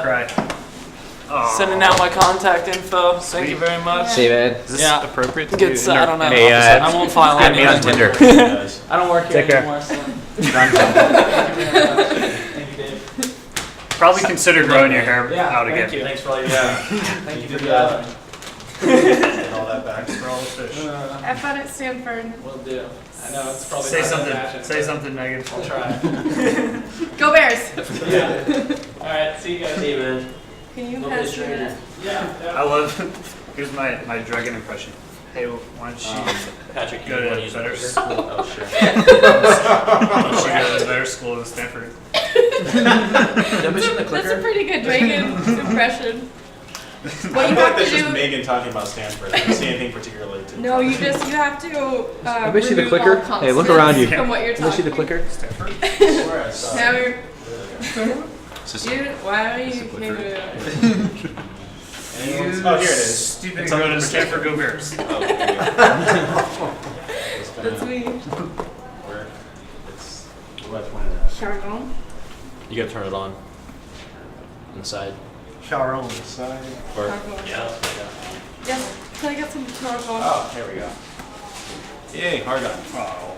Cry. Sending out my contact info. Thank you very much. See you, man. Is this appropriate to Good. I don't know. Hey, I won't file add me on anything. Tinder. I don't work here Take care. anymore. So. Thank you, Dave. Probably consider growing your hair out again. Thank you. Thanks for all your Thank you for that. and all that back for all the fish. Have fun at Stanford. Will do. I know it's probably Say not something. fashion, Say but something, Megan. I'll try. Go Bears! Yeah. All right. See you guys. See you, man. Can you Love pass this me trainer. that? Yeah. I love. Here's my Dragon impression. Hey, why don't you Patrick, you go want to to use better better school? Oh, sure. Why don't you go to better school than Stanford? That's a pretty good Dragon impression. What you have to that's just do... Megan talking about Stanford. I don't see anything particularly to No, you have to Let me see the remove clicker. all Hey, look around you. from what you're Let me see talking. the clicker. Stanford. swear I saw Now it. you're... Dude, why are you... Anyone's- Oh, here it is. Stupid. It's Go on to the Stanford. Go Bears. Oh, there you go. That's me. Where? It's, what do I point it at? Jargon. You gotta turn it on the side. Charon. Side. Or Jargon. Yeah. Yes, can I get some Jargon? Oh, here we go. Yay, Jargon. Oh.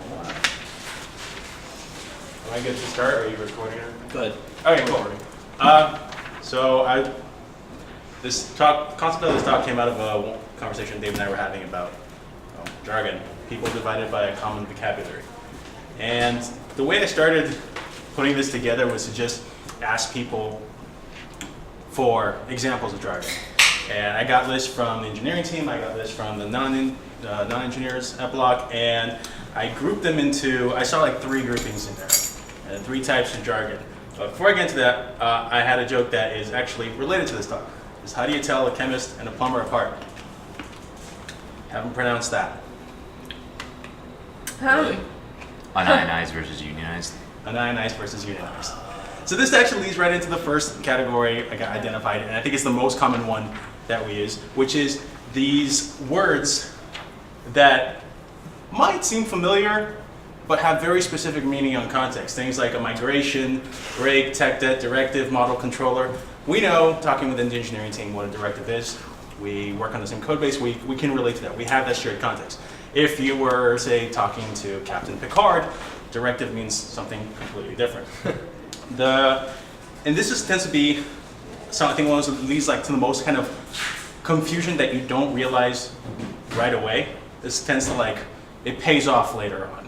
Am I good to start, or are you recording it? good. Okay, cool. This concept of this talk came out of a conversation Dave and I were having about jargon, people divided by a common vocabulary. And the way I started putting this together was to just ask people for examples of jargon. And I got lists from the engineering team, I got lists from the non-engineers at Bloc, and I grouped them into, I saw like 3 groupings in there, and 3 types of jargon. But before I get into that, I had a joke that is actually related to this talk. Is how do you tell a chemist and a plumber apart? Haven't pronounced that. Huh? Unionized versus unionized. Unionized versus unionized. So this actually leads right into the first category I got identified, and I think it's the most common one that we use, which is these words that might seem familiar, but have very specific meaning on context. Things like a migration, break, tech debt, directive, model controller. We know, talking within the engineering team, what a directive is. We work on the same code base, we can relate to that. We have that shared context. If you were, say, talking to Captain Picard, directive means something completely different. And this tends to be something one of those leads like to the most kind of confusion that you don't realize right away. This tends to it pays off later on.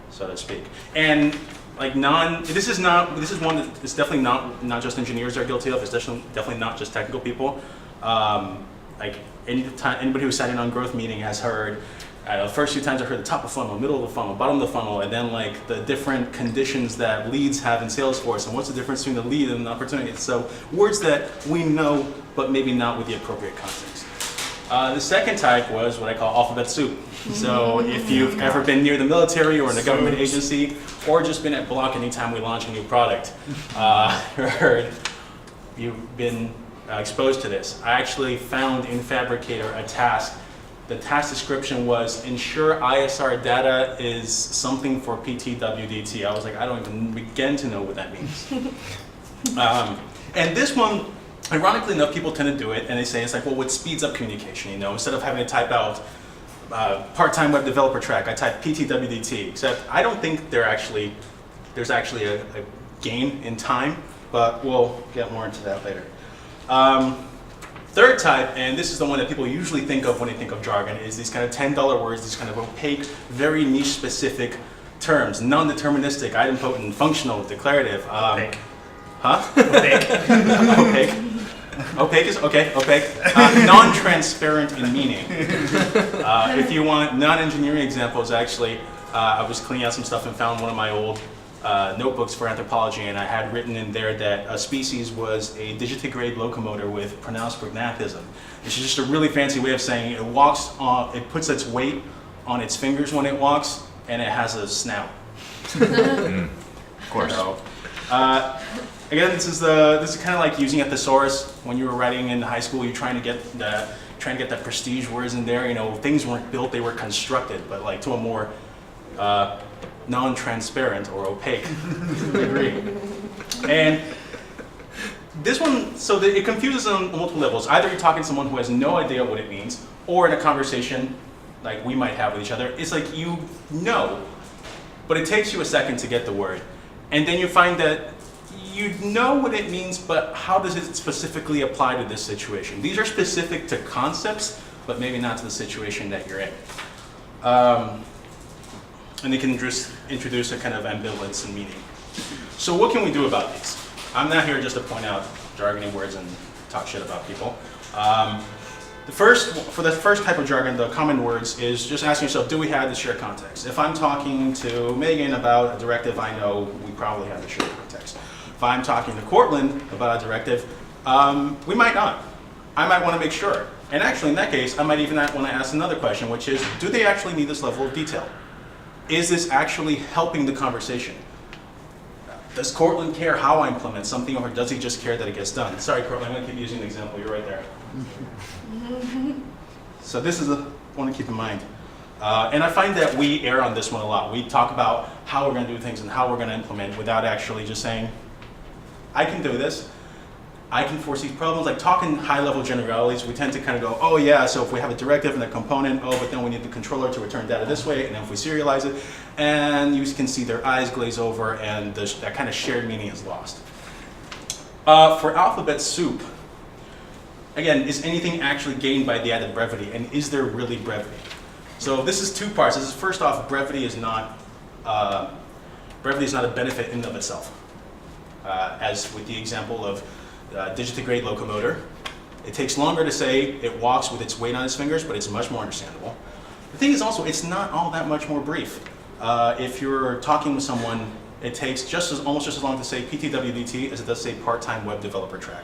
So to speak. And this is one that is definitely not just engineers are guilty of. It's definitely not just technical people. Anybody who's sat in on growth meeting has heard. The first few times I heard the top of the funnel, middle of the funnel, bottom of the funnel, and then the different conditions that leads have in Salesforce, and what's the difference between the lead and the opportunity. So words that we know, but maybe not with the appropriate context. The second type was what I call alphabet soup. So if you've ever been near the military or in a government agency, or just been at Bloc anytime we launch a new product, you've been exposed to this. I actually found in Fabricator a task. The task description was ensure ISR data is something for PTWDT. I was like, I don't even begin to know what that means. And this one, ironically enough, people tend to do it, and they say it's like, well, what speeds up communication? Instead of having to type out part-time web developer track, I type PTWDT. Except I don't think there's actually a gain in time, but we'll get more into that later. Third type, and this is the one that people usually think of when they think of jargon, is these kind of $10 words, these kind of opaque, very niche-specific terms: non-deterministic, idempotent, functional, declarative. Opaque. Huh? Opaque. Opaque. Opaque is okay. Opaque. Non-transparent in meaning. If you want non-engineering examples, actually, I was cleaning out some stuff and found one of my old notebooks for anthropology, and I had written in there that a species was a digitigrade locomotor with pronounced prognathism. It's just a really fancy way of saying it walks on, it puts its weight on its fingers when it walks, and it has a snout. Of course. So, again, this is kind of like using a thesaurus when you were writing in high school. You're trying to get the prestige words in there. Things weren't built; they were constructed, but to a more non-transparent or opaque degree. And This one, so that it confuses on multiple levels. Either you're talking to someone who has no idea what it means, or in a conversation like we might have with each other, it's like you know, but it takes you a second to get the word. And then you find that you know what it means, but how does it specifically apply to this situation? These are specific to concepts, but maybe not to the situation that you're in. And they can just introduce a kind of ambivalence in meaning. So what can we do about these? I'm not here just to point out jargony words and talk shit about people. For the first type of jargon, the common words, is just asking yourself, do we have the shared context? If I'm talking to Megan about a directive, I know we probably have the shared context. If I'm talking to Cortland about a directive, we might not. I might want to make sure. And actually, in that case, I might even want to ask another question, which is, do they actually need this level of detail? Is this actually helping the conversation? Does Cortland care how I implement something, or does he just care that it gets done? Sorry, Cortland, I'm going to keep using the example. You're right there. So this is one to keep in mind. And I find that we err on this one a lot. We talk about how we're going to do things and how we're going to implement without actually just saying, I can do this. I can foresee problems. Like talking high-level generalities, we tend to kind of go, oh yeah, so if we have a directive and a component, oh, but then we need the controller to return data this way, and then if we serialize it, and you can see their eyes glaze over, and that kind of shared meaning is lost. For alphabet soup, again, is anything actually gained by the added brevity, and is there really brevity? So this is two parts. This is, first off, brevity is not a benefit in and of itself. As with the example of digitigrade locomotor. It takes longer to say it walks with its weight on its fingers, but it's much more understandable. The thing is also, it's not all that much more brief. If you're talking with someone, it takes almost just as long to say PTWDT as it does say part-time web developer track.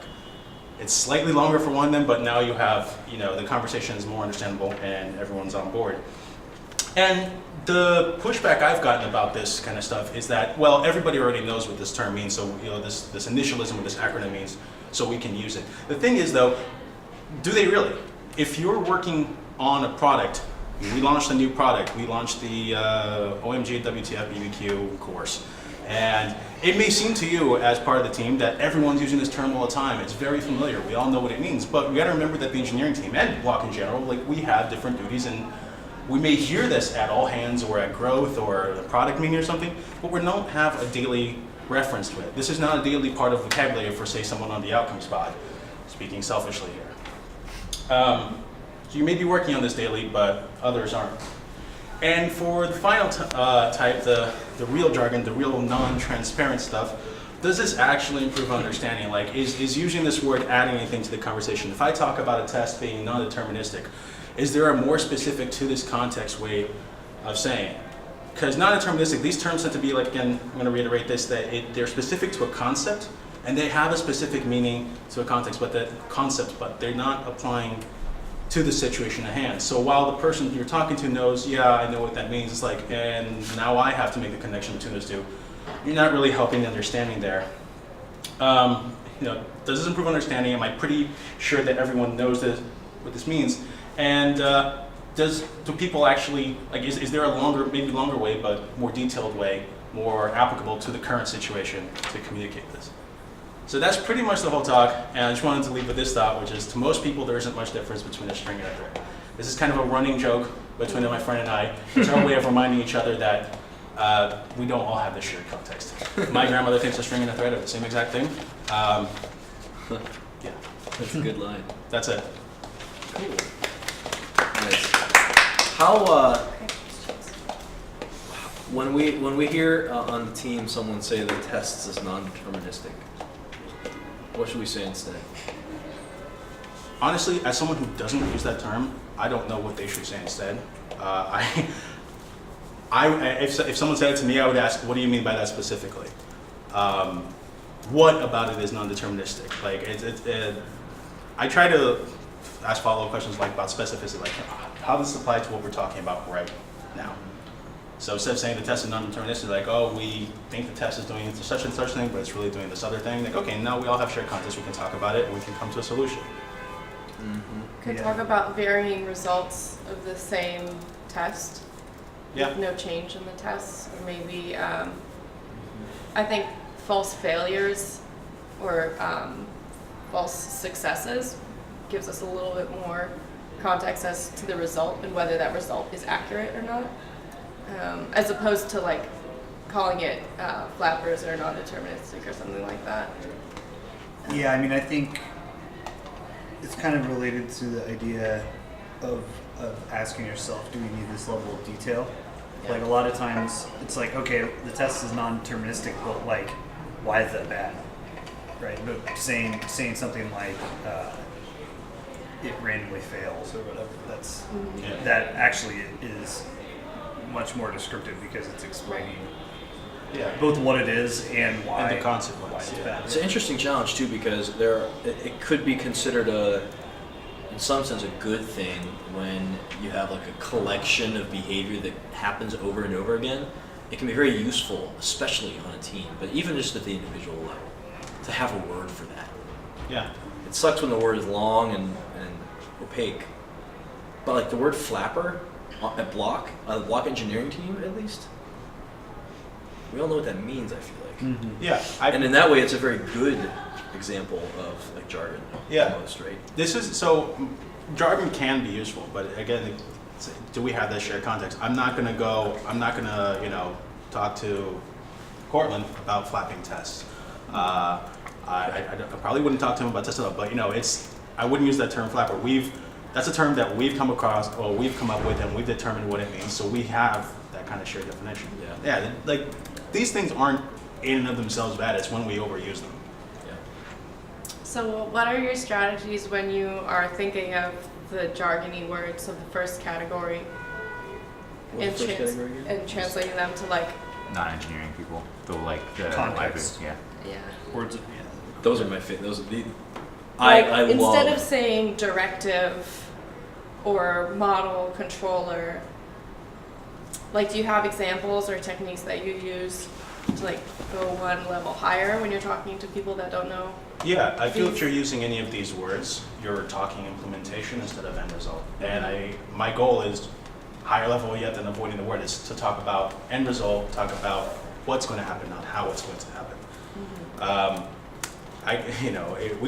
It's slightly longer for one of them, but now you have, the conversation is more understandable and everyone's on board. And the pushback I've gotten about this kind of stuff is that, well, everybody already knows what this term means, so this initialism, what this acronym means, so we can use it. The thing is, though, do they really? If you're working on a product, we launched a new product. We launched the OMG WTF BBQ course. And it may seem to you as part of the team that everyone's using this term all the time. It's very familiar. We all know what it means. But we got to remember that the engineering team and Bloc in general, we have different duties, and we may hear this at all hands or at growth or the product meeting or something, but we don't have a daily reference to it. This is not a daily part of vocabulary for, say, someone on the outcomes pod, speaking selfishly here. So you may be working on this daily, but others aren't. And for the final type, the real jargon, the real non-transparent stuff, does this actually improve understanding? Like, is using this word adding anything to the conversation? If I talk about a test being non-deterministic, is there a more specific to this context way of saying? Because non-deterministic, these terms tend to be, like, again, I'm going to reiterate this, that they're specific to a concept, and they have a specific meaning to a context, but they're not applying to the situation at hand. So while the person you're talking to knows, yeah, I know what that means, it's like, and now I have to make the connection between those two, you're not really helping the understanding there. Does this improve understanding? Am I pretty sure that everyone knows what this means? And do people actually, like, is there a maybe longer way, but more detailed way, more applicable to the current situation to communicate this? So that's pretty much the whole talk, and I just wanted to leave with this thought, which is, to most people, there isn't much difference between a string and a thread. This is kind of a running joke between my friend and I. It's our way of reminding each other that we don't all have this shared context. My grandmother thinks a string and a thread are the same exact thing. Yeah. That's a good line. That's it. Cool. Nice. How when we hear on the team someone say their tests is non-deterministic, what should we say instead? Honestly, as someone who doesn't use that term, I don't know what they should say instead. If someone said it to me, I would ask, what do you mean by that specifically? What about it is non-deterministic? Like, I try to ask follow-up questions like about specificity, like how does this apply to what we're talking about right now? So instead of saying the test is non-deterministic, like, oh, we think the test is doing such and such thing, but it's really doing this other thing. Like, okay, now we all have shared context, we can talk about it, and we can come to a solution. Could talk about varying results of the same test. Yeah. With no change in the test, or maybe I think false failures or false successes gives us a little bit more context as to the result and whether that result is accurate or not, as opposed to like calling it flappers or non-deterministic or something like that. Yeah, I mean, I think it's kind of related to the idea of asking yourself, do we need this level of detail? Yeah. Like a lot of times, it's like, okay, the test is non-deterministic, but like, why is that bad? Right? But saying something like it randomly fails or whatever, that's Yeah. that actually is much more descriptive because it's explaining Yeah. both what it is and why And the consequence, why it's yeah. bad. It's an interesting challenge too because it could be considered in some sense a good thing when you have like a collection of behavior that happens over and over again. It can be very useful, especially on a team, but even just at the individual level, to have a word for that. Yeah. It sucks when the word is long and opaque, but like the word flapper at Bloc, on the Bloc engineering team at least, we all know what that means, I feel like. Yeah. And in that way, it's a very good example of like jargon. Yeah. Almost, right? This is so jargon can be useful, but again, do we have that shared context? I'm not gonna talk to Cortland about flapping tests. I probably wouldn't talk to him about tests at all, but I wouldn't use that term flapper. That's a term that we've come across or we've come up with and we've determined what it means. So we have that kind of shared definition. Yeah. Yeah, like these things aren't in and of themselves bad. It's when we overuse them. Yeah. So what are your strategies when you are thinking of the jargony words of the first category What's the first category again? and translating them to like, Non-engineering people, though, like the Context. library, yeah. yeah. Words of, Those are my favorite. Those are the. Like, I instead love. of saying directive or model controller, like, do you have examples or techniques that you use to like go one level higher when you're talking to people that don't know? Yeah, I feel if you're using any of these words, you're talking implementation instead of end result. And my goal is higher level yet than avoiding the word is to talk about end result, talk about what's going to happen, not how it's going to happen. I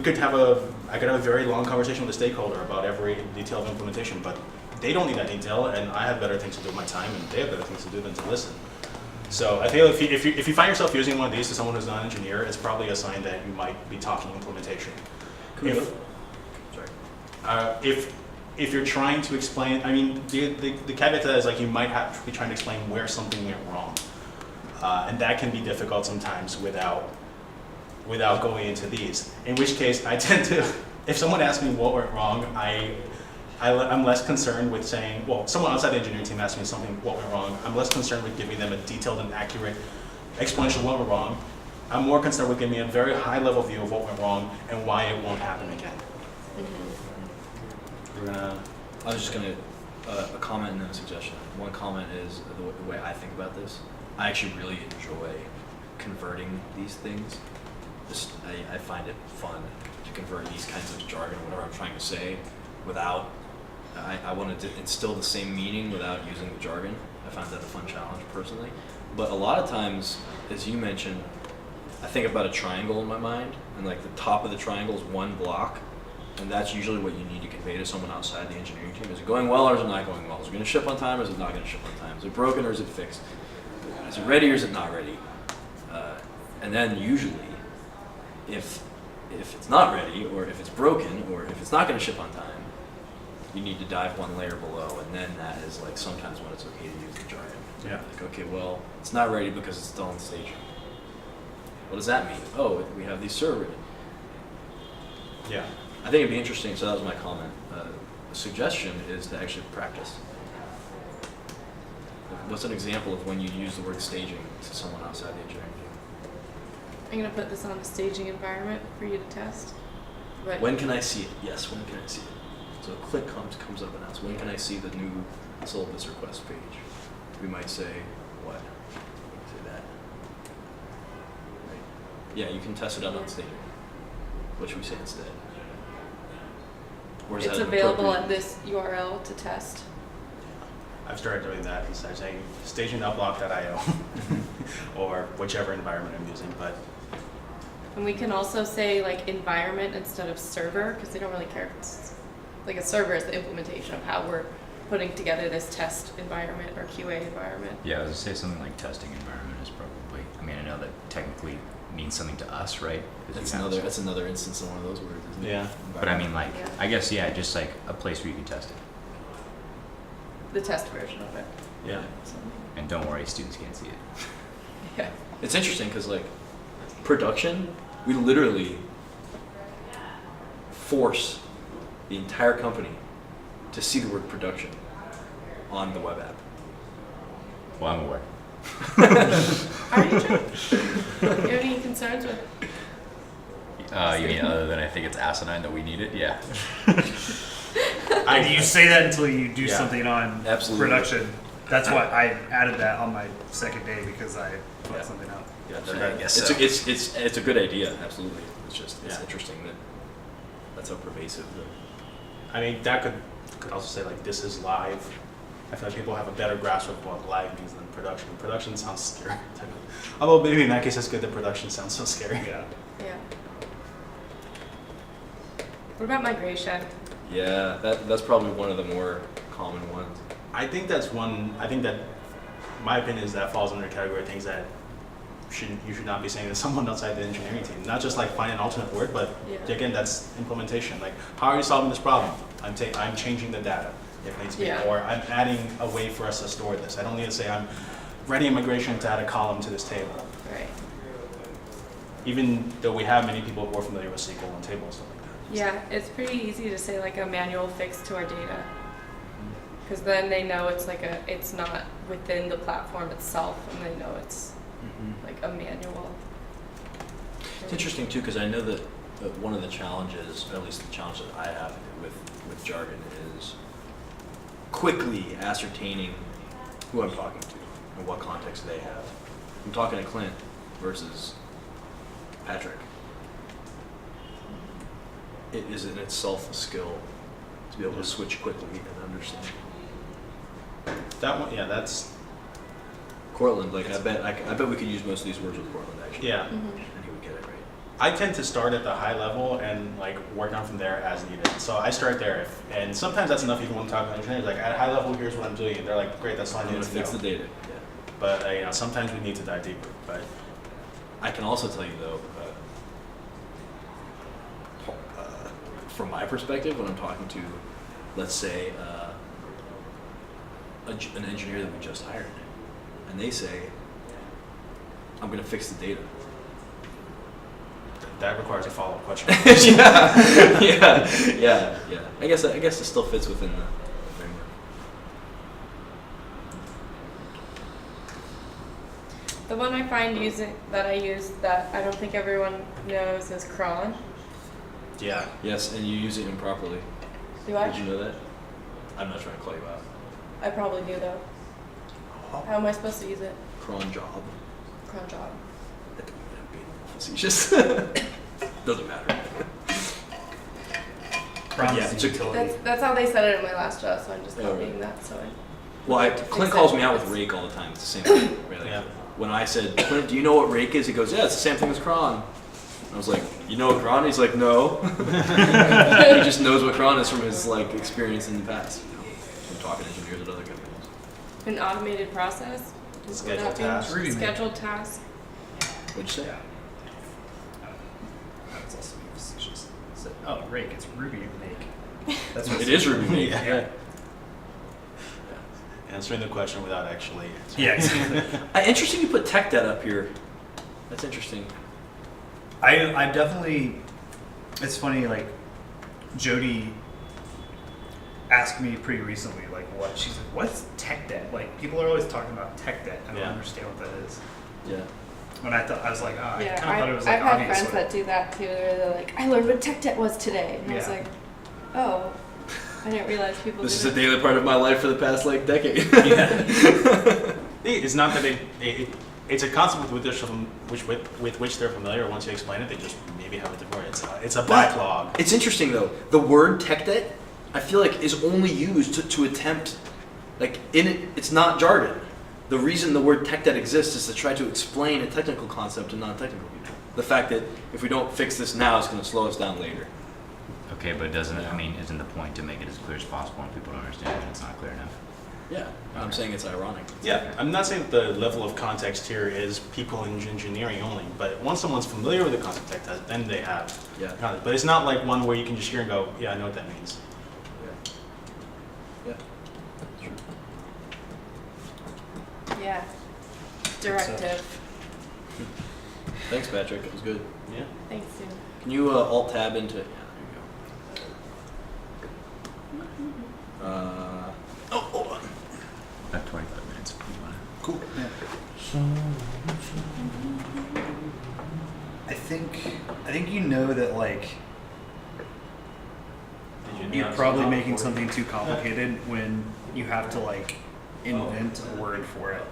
could have a very long conversation with a stakeholder about every detail of implementation, but they don't need that detail, and I have better things to do with my time, and they have better things to do than to listen. So I feel if you find yourself using one of these to someone who's not an engineer, it's probably a sign that you might be talking implementation. If you're trying to explain, I mean, the caveat to that is like you might have to be trying to explain where something went wrong, and that can be difficult sometimes without going into these. In which case, I tend to, if someone asks me what went wrong, I'm less concerned with saying, well, someone outside the engineering team asks me something, what went wrong. I'm less concerned with giving them a detailed and accurate explanation of what went wrong. I'm more concerned with giving me a very high level view of what went wrong and why it won't happen again. I was just gonna a comment and then a suggestion. One comment is the way I think about this. I actually really enjoy converting these things. I find it fun to convert these kinds of jargon, whatever I'm trying to say, without. I want to instill the same meaning without using the jargon. I find that a fun challenge personally. But a lot of times, as you mentioned, I think about a triangle in my mind, and like the top of the triangle is one block, and that's usually what you need to convey to someone outside the engineering team. Is it going well or is it not going well? Is it going to ship on time or is it not going to ship on time? Is it broken or is it fixed? Is it ready or is it not ready? And then usually, if it's not ready or if it's broken or if it's not going to ship on time, you need to dive one layer below, and then that is like sometimes when it's okay to use the jargon. Yeah. Like, okay, well, it's not ready because it's still in staging. What does that mean? Oh, we have these server. Yeah. I think it'd be interesting, so that was my comment. A suggestion is to actually practice. What's an example of when you use the word staging to someone outside the engineering team? I'm gonna put this on the staging environment for you to test. But When can I see it? Yes, when can I see it? So a click comes up and asks, when can I see the new syllabus request page? We might say, what? Say that. Right. Yeah, you can test it out on staging. What should we say instead? Or is it's that an available appropriate- at this URL to test. I've started doing that instead of saying staging.block.io or whichever environment I'm using, but And we can also say like environment instead of server because they don't really care if it's like a server is the implementation of how we're putting together this test environment or QA environment. Yeah, I was gonna say something like testing environment is probably. I mean, I know that technically means something to us, right? 'Cause That's we have another. That's another instance of one of those words, isn't it? Yeah. But I mean, like, Yeah. I guess yeah, just like a place where you can test it. The test version of it. Yeah. So, And don't worry, students can't see it. yeah. It's interesting because like production, we literally force the entire company to see the word production on the web app. Well, I'm aware. Are you Joe? You have any concerns with? You mean other than I think it's asinine that we need it? Yeah. You say that until you do Yeah. something on Absolutely. production. That's why I added that on my second day because I put Yeah. something up. Yeah, I guess it's, so. it's a good idea. Absolutely. It's just it's Yeah. interesting that that's how pervasive. I mean, that could also say like this is live. I feel like people have a better grasp of what live means than production. Production sounds scary. Although maybe in that case it's good that production sounds so scary. Yeah. Yeah. What about migration? Yeah, that's probably one of the more common ones. I think that's one. I think that my opinion is that falls under the category of things that you should not be saying to someone outside the engineering team. Not just like find an alternate word, but Yeah. again, that's implementation. Like, how are you solving this problem? I'm changing the data if it needs to be, Yeah. or I'm adding a way for us to store this. I don't need to say I'm writing a migration to add a column to this table. Right. Even though we have many people who are familiar with SQL and tables, stuff like that. Yeah, it's pretty easy to say like a manual fix to our data. Because then they know it's not within the platform itself, and they know it's like a manual. It's interesting too because I know that one of the challenges, or at least the challenge that I have with Jargon, is quickly ascertaining who I'm talking to and what context they have. I'm talking to Clint versus Patrick. It is in itself a skill to be able to switch quickly and understand. That one, yeah, that's Cortland, like I bet we could use most of these words with Cortland actually. yeah. Mm-hmm. And he would get it right. I tend to start at the high level and like work on from there as needed. So I start there, and sometimes that's enough. Even when I'm talking to engineers, like at high level, here's what I'm doing, and they're like, "Great, that's all I I'm need gonna to fix know." the data. Yeah. But sometimes we need to dive deeper. But I can also tell you though, from my perspective, when I'm talking to, let's say, an engineer that we just hired, and they say, "I'm going to fix the data." that requires a follow-up question. yeah. I guess it still fits within the framework. The one I find that I use that I don't think everyone knows is cron. Yeah. Yes, and you use it improperly. Do I? Did you know that? I'm not trying to call you out. I probably do though. How am I supposed to use it? Cron job. Cron job. That could be facetious. Doesn't matter. Cron's Yeah, it's a- utility. That's how they said it in my last job, so I'm just Oh, copying really? that. So Well, Clint calls me out with rake all the time. It's the same thing. Right? Like, Yeah. When I said, "Clint, do you know what rake is?" He goes, "Yeah, it's the same thing as cron." I was like, "You know what cron?" He's like, "No." He just knows what cron is from his like experience in the past. You know, from talking to engineers at other companies. an automated process. Would Scheduled that be- task. Ruby. Scheduled task. What'd you say? That was also being facetious. So, oh, rake. It's Ruby make. That's what It is Ruby make. Yeah. Answering the question without actually answering. Yeah, exactly. Interesting you put tech debt up here. That's interesting. I definitely. It's funny. Like, Jody asked me pretty recently, like, what she's like, what's tech debt? Like, people are always talking about tech debt. I don't Yeah. understand what that is. Yeah. When I was like, oh, I Yeah, kind of thought it was like I've had obvious. friends that do that too. They're like, I learned what tech debt was today, and I was Yeah. like, oh, I didn't realize people. This is did a daily part of my life for the past like decade. It's not that it's a concept with which they're familiar. Once you explain it, they just maybe have a different. It's a backlog. It's interesting though. The word tech debt, I feel like, is only used to attempt, like in it. It's not jargon. The reason the word tech debt exists is to try to explain a technical concept to non-technical people. the fact that if we don't fix this now, it's going to slow us down later. Okay, but isn't the point to make it as clear as possible and people don't understand it, it's not clear enough? Yeah, I'm saying it's ironic. Yeah, I'm not saying that the level of context here is people in engineering only, but once someone's familiar with the concept test, then they have Yeah. context. But it's not like one where you can just hear and go, yeah, I know what that means. Yeah. Yeah. Directive. Thanks, Patrick. It was good. Yeah. Thanks, Sue. Can you alt tab into? Yeah, there you go. Oh, hold on. About 25 minutes if you want to. Cool. I think you know that like you're probably making something too complicated when you have to like invent a word for it.